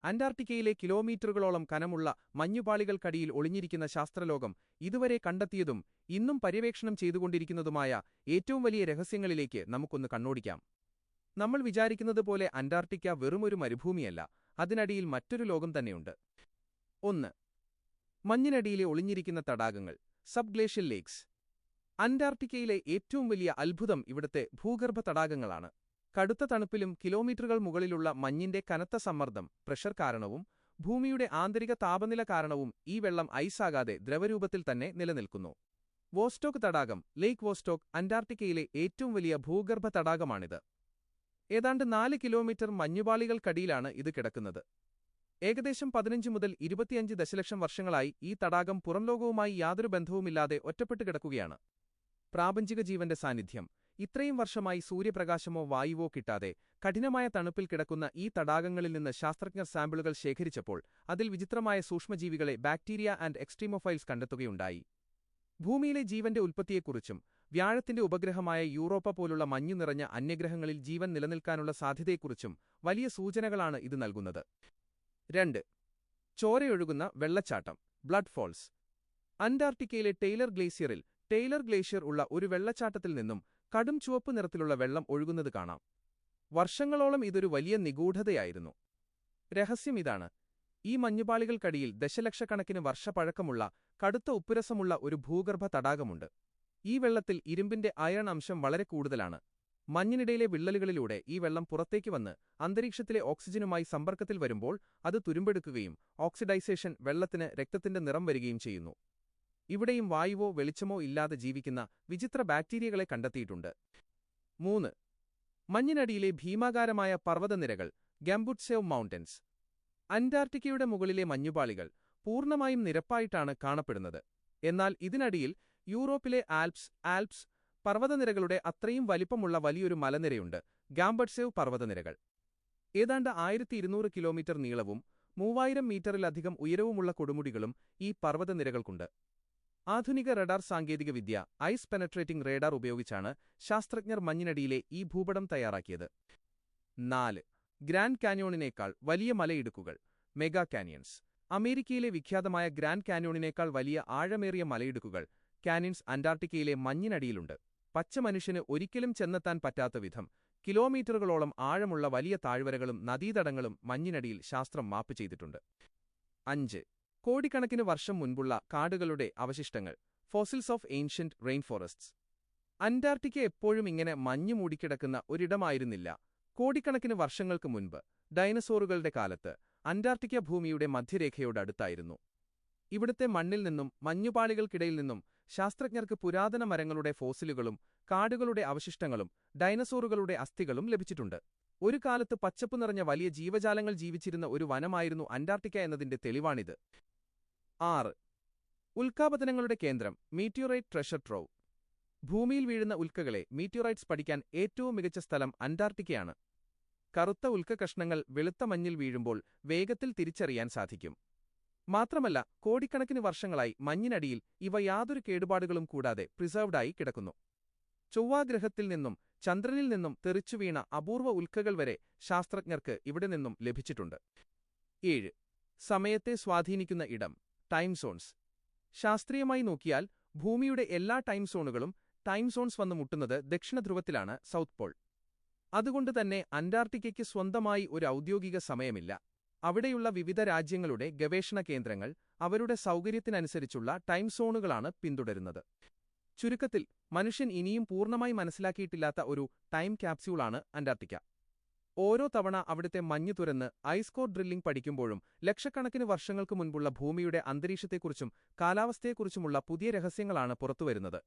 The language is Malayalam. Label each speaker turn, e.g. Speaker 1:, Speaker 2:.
Speaker 1: അന്റാർട്ടിക്കയിലെ കിലോമീറ്ററുകളോളം കനമുള്ള മഞ്ഞുപാളികൾക്കടിയിൽ ഒളിഞ്ഞിരിക്കുന്ന ശാസ്ത്രലോകം ഇതുവരെ കണ്ടെത്തിയതും ഇന്നും പര്യവേക്ഷണം ചെയ്തുകൊണ്ടിരിക്കുന്നതുമായ ഏറ്റവും വലിയ രഹസ്യങ്ങളിലേക്ക് നമുക്കൊന്ന് കണ്ണോടിക്കാം. നമ്മൾ വിചാരിക്കുന്നതുപോലെ അന്റാർട്ടിക്ക വെറുമൊരു മരുഭൂമിയല്ല, അതിനടിയിൽ മറ്റൊരു ലോകം തന്നെയുണ്ട്. 1. മഞ്ഞിനടിയിലെ ഒളിഞ്ഞിരിക്കുന്ന തടാകങ്ങൾ, സബ്ഗ്ലേഷ്യൽ ലേക്സ്. അന്റാർട്ടിക്കയിലെ ഏറ്റവും വലിയ അത്ഭുതം ഇവിടുത്തെ ഭൂഗർഭ തടാകങ്ങളാണ്. കടുത്ത തണുപ്പിലും കിലോമീറ്ററുകൾ മുകളിലുള്ള മഞ്ഞിന്റെ കനത്ത സമ്മർദ്ദം പ്രഷർ കാരണവും ഭൂമിയുടെ ആന്തരിക താപനില കാരണവും ഈ വെള്ളം ഐസാകാതെ ദ്രവരൂപത്തിൽ തന്നെ നിലനിൽക്കുന്നു. വോസ്റ്റോക്ക് തടാകം, ലേക്ക് വോസ്റ്റോക്ക്, അന്റാർട്ടിക്കയിലെ ഏറ്റവും വലിയ ഭൂഗർഭ തടാകമാണിത്. ഏതാണ്ട് 4 കിലോമീറ്റർ മഞ്ഞുപാളികൾക്കടിയിലാണ് ഇത് കിടക്കുന്നത്. ഏകദേശം 15 മുതൽ 25 ദശലക്ഷം വർഷങ്ങളായി ഈ തടാകം പുറംലോകവുമായി യാതൊരു ബന്ധവുമില്ലാതെ ഒറ്റപ്പെട്ടു കിടക്കുകയാണ്. പ്രാപഞ്ചിക ജീവന്റെ സാന്നിധ്യം. ഇത്രയും വർഷമായി സൂര്യപ്രകാശമോ വായുവോ കിട്ടാതെ കഠിനമായ തണുപ്പിൽ കിടക്കുന്ന ഈ തടാകങ്ങളിൽ നിന്ന് ശാസ്ത്രജ്ഞർ സാമ്പിളുകൾ ശേഖരിച്ചപ്പോൾ അതിൽ വിചിത്രമായ സൂക്ഷ്മജീവികളെ ബാക്ടീരിയ ആൻഡ് എക്സ്ട്രീമോഫൈൽസ് കണ്ടെത്തുകയുണ്ടായി. ഭൂമിയിലെ ജീവന്റെ ഉൽപ്പത്തിയെക്കുറിച്ചും വ്യാഴത്തിന്റെ ഉപഗ്രഹമായ യൂറോപ്പ പോലുള്ള മഞ്ഞു നിറഞ്ഞ അന്യഗ്രഹങ്ങളിൽ ജീവൻ നിലനിൽക്കാനുള്ള സാധ്യതയെക്കുറിച്ചും വലിയ സൂചനകളാണ് ഇത് നൽകുന്നത്. 2. ചോരയൊഴുകുന്ന വെള്ളച്ചാട്ടം, ബ്ലഡ് ഫോൾസ്. അന്റാർട്ടിക്കയിലെ ടെയ്ലർ ഗ്ലേസിയറിൽ ടെയ്ലർ ഗ്ലേഷ്യർ ഉള്ള ഒരു വെള്ളച്ചാട്ടത്തിൽ നിന്നും കടും ചുവപ്പ് നിറത്തിലുള്ള വെള്ളം ഒഴുകുന്നത് കാണാം. വർഷങ്ങളോളം ഇതൊരു വലിയ നിഗൂഢതയായിരുന്നു. രഹസ്യം ഇതാണ്: ഈ മഞ്ഞുപാളികൾക്കടിയിൽ ദശലക്ഷക്കണക്കിന് വർഷപ്പഴക്കമുള്ള കടുത്ത ഉപ്പുരസമുള്ള ഒരു ഭൂഗർഭ തടാകമുണ്ട്. ഈ വെള്ളത്തിൽ ഇരുമ്പിന്റെ അയൺ അംശം വളരെ കൂടുതലാണ്. മഞ്ഞിനിടയിലെ വിള്ളലുകളിലൂടെ ഈ വെള്ളം പുറത്തേക്ക് വന്ന് അന്തരീക്ഷത്തിലെ ഓക്സിജനുമായി സമ്പർക്കത്തിൽ വരുമ്പോൾ അത് തുരുമ്പെടുക്കുകയും ഓക്സിഡൈസേഷൻ വെള്ളത്തിന് രക്തത്തിന്റെ നിറം വരികയും ചെയ്യുന്നു. ഇവിടെയും വായുവോ വെളിച്ചമോ ഇല്ലാതെ ജീവിക്കുന്ന വിചിത്ര ബാക്ടീരിയകളെ കണ്ടെത്തിയിട്ടുണ്ട്. 3. മഞ്ഞിനടിയിലെ ഭീമാകാരമായ പർവ്വതനിരകൾ, ഗംബുട്സേവ് മൗണ്ടൻസ്. അന്റാർട്ടിക്കയുടെ മുകളിലെ മഞ്ഞുപാളികൾ പൂർണ്ണമായും നിരപ്പായിട്ടാണ് കാണപ്പെടുന്നത്. എന്നാൽ ഇതിനടിയിൽ യൂറോപ്പിലെ ആൽപ്സ് പർവ്വതനിരകളുടെ അത്രയും വലിപ്പമുള്ള വലിയൊരു മലനിരയുണ്ട്, ഗാംബട്സേവ് പർവ്വതനിരകൾ. ഏതാണ്ട് 1200 കിലോമീറ്റർ നീളവും 3000 മീറ്ററിലധികം ഉയരവുമുള്ള കൊടുമുടികളും ഈ പർവ്വതനിരകൾക്കുണ്ട്. ആധുനിക റഡാർ സാങ്കേതികവിദ്യ, ഐസ് പെനട്രേറ്റിംഗ് റേഡാർ ഉപയോഗിച്ചാണ് ശാസ്ത്രജ്ഞർ മഞ്ഞിനടിയിലെ ഈ ഭൂപടം തയ്യാറാക്കിയത്. 4. ഗ്രാൻഡ് കാന്യോണിനേക്കാൾ വലിയ മലയിടുക്കുകൾ, മെഗാ കാനിയൻസ്. അമേരിക്കയിലെ വിഖ്യാതമായ ഗ്രാൻഡ് കാന്യോണിനേക്കാൾ വലിയ ആഴമേറിയ മലയിടുക്കുകൾ, കാനിയൻസ്, അന്റാർട്ടിക്കയിലെ മഞ്ഞിനടിയിലുണ്ട്. പച്ച മനുഷ്യന് ഒരിക്കലും ചെന്നെത്താൻ പറ്റാത്ത വിധം കിലോമീറ്ററുകളോളം ആഴമുള്ള വലിയ താഴ്വരകളും നദീതടങ്ങളും മഞ്ഞിനടിയിൽ ശാസ്ത്രം മാപ്പ് ചെയ്തിട്ടുണ്ട്. 5. കോടിക്കണക്കിന് വർഷം മുൻപുള്ള കാടുകളുടെ അവശിഷ്ടങ്ങൾ, fossils of ancient rain forests. Antarctica എപ്പോഴും ഇങ്ങനെ മഞ്ഞു മൂടിക്കിടക്കുന്ന ഒരിടമായിരുന്നില്ല. കോടിക്കണക്കിന് വർഷങ്ങൾക്ക് മുൻപ്, ഡൈനസോറുകളുടെ കാലത്ത്, അന്റാർട്ടിക്ക ഭൂമിയുടെ മധ്യരേഖയോടടുത്തായിരുന്നു. ഇവിടുത്തെ മണ്ണിൽ നിന്നും മഞ്ഞുപാളികൾക്കിടയിൽ നിന്നും ശാസ്ത്രജ്ഞർക്ക് പുരാതന മരങ്ങളുടെ ഫോസിലുകളും കാടുകളുടെ അവശിഷ്ടങ്ങളും ഡൈനസോറുകളുടെ അസ്ഥികളും ലഭിച്ചിട്ടുണ്ട്. ഒരു കാലത്ത് പച്ചപ്പു നിറഞ്ഞ വലിയ ജീവജാലങ്ങൾ ജീവിച്ചിരുന്ന ഒരു വനമായിരുന്നു അന്റാർട്ടിക്ക എന്നതിന്റെ തെളിവാണിത്. 6. ഉൽക്കാപതനങ്ങളുടെ കേന്ദ്രം, മീറ്റിയോറൈറ്റ് ട്രഷർ ട്രോവ്. ഭൂമിയിൽ വീഴുന്ന ഉൽക്കകളെ, മീറ്റിയോറൈറ്റ്സ്, പഠിക്കാൻ ഏറ്റവും മികച്ച സ്ഥലം അന്റാർട്ടിക്കയാണ്. കറുത്ത ഉൽക്കകഷ്ണങ്ങൾ വെളുത്ത മഞ്ഞിൽ വീഴുമ്പോൾ വേഗത്തിൽ തിരിച്ചറിയാൻ സാധിക്കും. മാത്രമല്ല, കോടിക്കണക്കിന് വർഷങ്ങളായി മഞ്ഞിനടിയിൽ ഇവ യാതൊരു കേടുപാടുകളും കൂടാതെ പ്രിസർവ്ഡായി കിടക്കുന്നു. ചൊവ്വാഗ്രഹത്തിൽ നിന്നും ചന്ദ്രനിൽ നിന്നും തെറിച്ചുവീണ അപൂർവ ഉൽക്കകൾ വരെ ശാസ്ത്രജ്ഞർക്ക് ഇവിടെ നിന്നും ലഭിച്ചിട്ടുണ്ട്. 7. സമയത്തെ സ്വാധീനിക്കുന്ന ഇടം, ടൈം സോൺസ്. ശാസ്ത്രീയമായി നോക്കിയാൽ ഭൂമിയുടെ എല്ലാ ടൈം സോണുകളും ടൈം സോൺസ് വന്നു മുട്ടുന്നത് ദക്ഷിണധ്രുവത്തിലാണ്, സൗത്ത് പോൾ. അതുകൊണ്ടുതന്നെ അന്റാർട്ടിക്കയ്ക്ക് സ്വന്തമായി ഒരു ഔദ്യോഗിക സമയമില്ല. അവിടെയുള്ള വിവിധ രാജ്യങ്ങളുടെ ഗവേഷണ കേന്ദ്രങ്ങൾ അവരുടെ സൗകര്യത്തിനനുസരിച്ചുള്ള ടൈം സോണുകളാണ് പിന്തുടരുന്നത്. ചുരുക്കത്തിൽ, മനുഷ്യൻ ഇനിയും പൂർണ്ണമായി മനസ്സിലാക്കിയിട്ടില്ലാത്ത ഒരു ടൈം ക്യാപ്സ്യൂളാണ് അന്റാർട്ടിക്ക. ഓരോ തവണ അവിടുത്തെ മഞ്ഞ് തുരന്ന് ഐസ് കോർ ഡ്രില്ലിംഗ് പഠിക്കുമ്പോഴും ലക്ഷക്കണക്കിന് വർഷങ്ങൾക്ക് മുൻപുള്ള ഭൂമിയുടെ അന്തരീക്ഷത്തെക്കുറിച്ചും കാലാവസ്ഥയെക്കുറിച്ചുമുള്ള പുതിയ രഹസ്യങ്ങളാണ് പുറത്തുവരുന്നത്.